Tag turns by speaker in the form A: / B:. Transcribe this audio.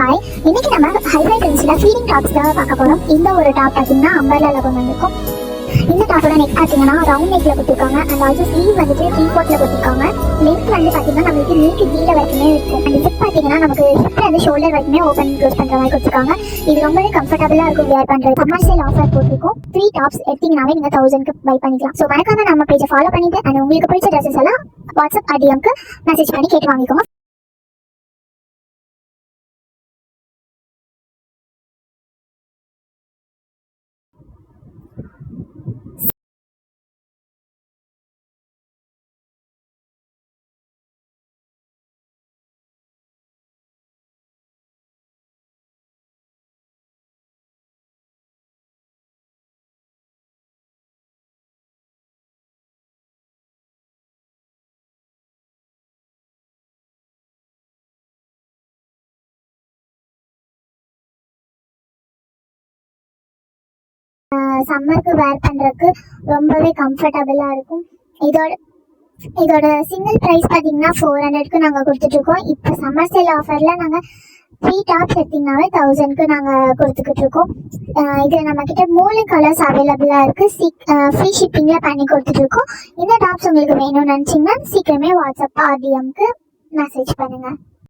A: Hi, இன்னைக்கு நம்ம highlight ரேஞ்சில் ஃபீலிங் டாப்ஸ் தான் பார்க்க போகிறோம். இந்த ஒரு டாப் பார்த்தீங்கன்னா அம்பர்லாவில் கொண்டு வந்திருக்கும். இந்த டாப்போட நெக் பார்த்தீங்கன்னா ரவுண்ட் நெக்கில் கொடுத்துருக்காங்க. அண்ட் ஆல்சோ ஸ்லீவ் வந்துட்டு 3/4 கொடுத்துருக்காங்க. லென்த் வந்து பார்த்தீங்கன்னா நம்மளுக்கு நீக்கு கீழே வரைக்குமே இருக்கும். அண்ட் ஜிப் பார்த்தீங்கன்னா நமக்கு ஹிப்ல வந்து ஷோல்டர் வரைக்குமே ஓப்பன் க்ளோஸ் பண்ணுற மாதிரி கொடுத்துருக்காங்க. இது ரொம்பவே கம்ஃபர்டபுளாக இருக்கும் வியர் பண்ணுறது. சம்மர் சேல் ஆஃபர் போட்டிருக்கும். 3 டாப்ஸ் எடுத்தீங்கன்னாவே நீங்கள் 1000க்கு பை பண்ணிக்கலாம். ஸோ மறக்காம நம்ம பேஜை ஃபாலோ பண்ணிட்டு அண்ட் உங்களுக்கு பிடிச்ச ட்ரெஸ்ஸஸ் எல்லாம் வாட்ஸ்அப் டிஎம்க்கு மெசேஜ் பண்ணி கேட்டு வாங்கிக்கோங்க. சம்மருக்கு வேர் பண்ணுறதுக்கு ரொம்பவே கம்ஃபர்டபுளாக இருக்கும். இதோட சிங்கிள் ப்ரைஸ் பார்த்தீங்கன்னா 400க்கு நாங்கள் கொடுத்துட்ருக்கோம். இப்போ சம்மர் சேல் ஆஃபரில் நாங்கள் 3 டாப்ஸ் எடுத்திங்கனாவே 1000க்கு நாங்கள் கொடுத்துக்கிட்ருக்கோம். இதில் நம்மக்கிட்ட 3 கலர்ஸ் அவைலபிளாக இருக்குது. ஃப்ரீ ஷிப்பிங்கில் பண்ணி கொடுத்துட்ருக்கோம். இந்த டாப்ஸ் உங்களுக்கு வேணும்னு நினச்சிங்கன்னா சீக்கிரமே வாட்ஸ்அப் டிஎம்க்கு மெசேஜ் பண்ணுங்கள்.